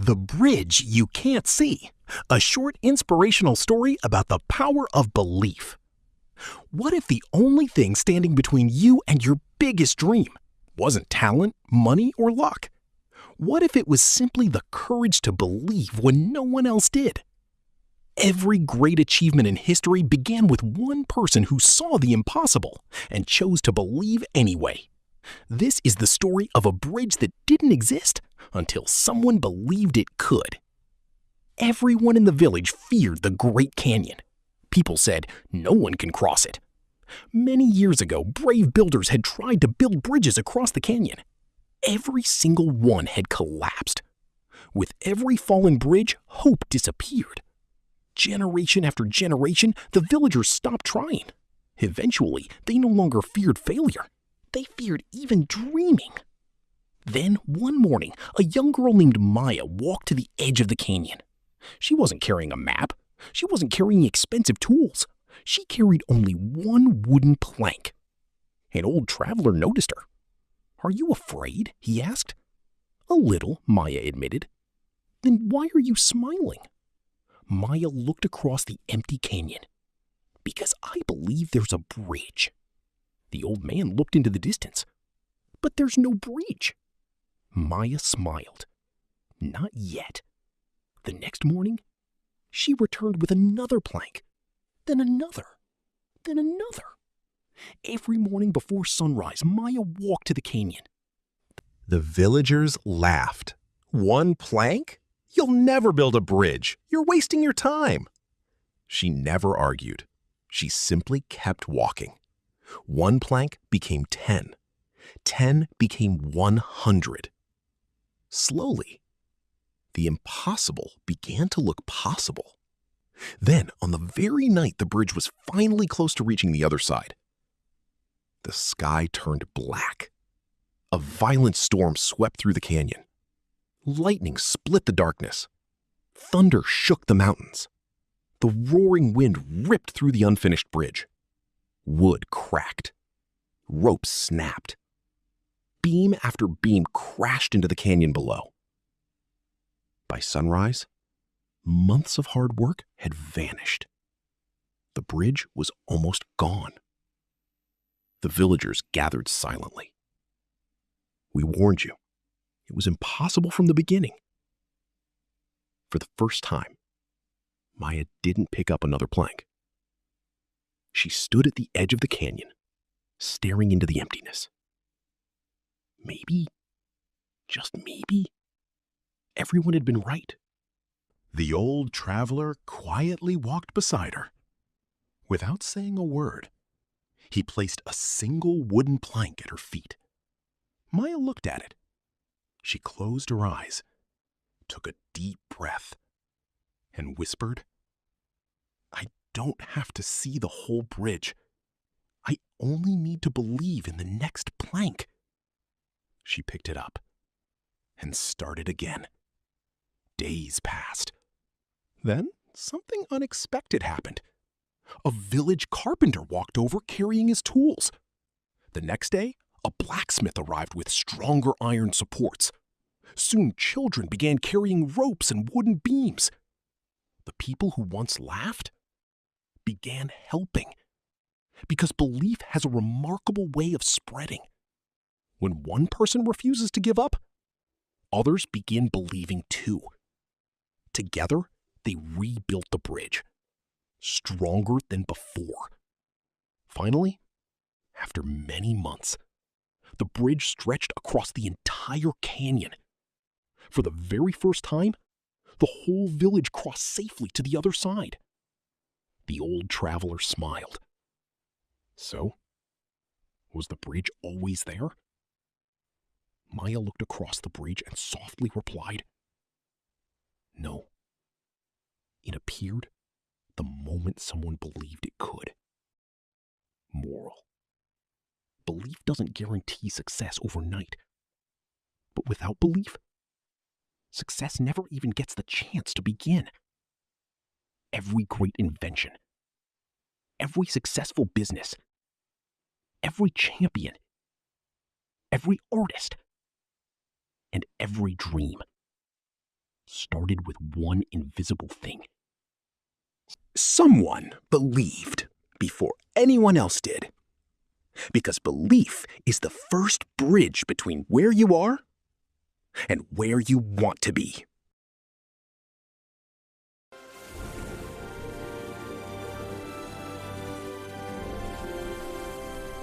The Bridge You Can't See, a short inspirational story about the power of belief. What if the only thing standing between you and your biggest dream wasn't talent, money, or luck? What if it was simply the courage to believe when no one else did? Every great achievement in history began with one person who saw the impossible and chose to believe anyway. This is the story of a bridge that didn't exist until someone believed it could. Everyone in the village feared the Great Canyon. People said no one can cross it. Many years ago, brave builders had tried to build bridges across the canyon. Every single one had collapsed. With every fallen bridge, hope disappeared. Generation after generation, the villagers stopped trying. Eventually, they no longer feared failure. They feared even dreaming. Then, one morning, a young girl named Maya walked to the edge of the canyon. She wasn't carrying a map. She wasn't carrying expensive tools. She carried only one wooden plank. An old traveler noticed her. "Are you afraid?" he asked. "A little," Maya admitted. "Then why are you smiling?" Maya looked across the empty canyon. "Because I believe there's a bridge." The old man looked into the distance. "But there's no bridge." Maya smiled. "Not yet." The next morning, she returned with another plank, then another, then another. Every morning before sunrise, Maya walked to the canyon. The villagers laughed. "One plank? You'll never build a bridge. You're wasting your time." She never argued. She simply kept walking. One plank became 10. 10 became 100. Slowly, the impossible began to look possible. Then, on the very night the bridge was finally close to reaching the other side, the sky turned black. A violent storm swept through the canyon. Lightning split the darkness. Thunder shook the mountains. The roaring wind ripped through the unfinished bridge. Wood cracked. Ropes snapped. Beam after beam crashed into the canyon below. By sunrise, months of hard work had vanished. The bridge was almost gone. The villagers gathered silently. "We warned you. It was impossible from the beginning." For the first time, Maya didn't pick up another plank. She stood at the edge of the canyon, staring into the emptiness. Maybe, just maybe, everyone had been right. The old traveler quietly walked beside her. Without saying a word, he placed a single wooden plank at her feet. Maya looked at it. She closed her eyes, took a deep breath, and whispered, "I don't have to see the whole bridge. I only need to believe in the next plank." She picked it up and started again. Days passed. Then something unexpected happened. A village carpenter walked over carrying his tools. The next day, a blacksmith arrived with stronger iron supports. Soon children began carrying ropes and wooden beams. The people who once laughed began helping. Because belief has a remarkable way of spreading. When one person refuses to give up, others begin believing too. Together, they rebuilt the bridge, stronger than before. Finally, after many months, the bridge stretched across the entire canyon. For the very first time, the whole village crossed safely to the other side. The old traveler smiled. So, was the bridge always there? Maya looked across the bridge and softly replied, "No. It appeared the moment someone believed it could." Moral: belief doesn't guarantee success overnight. But without belief, success never even gets the chance to begin. Every great invention, every successful business, every champion, every artist, and every dream started with one invisible thing. Someone believed before anyone else did. Because belief is the first bridge between where you are and where you want to be.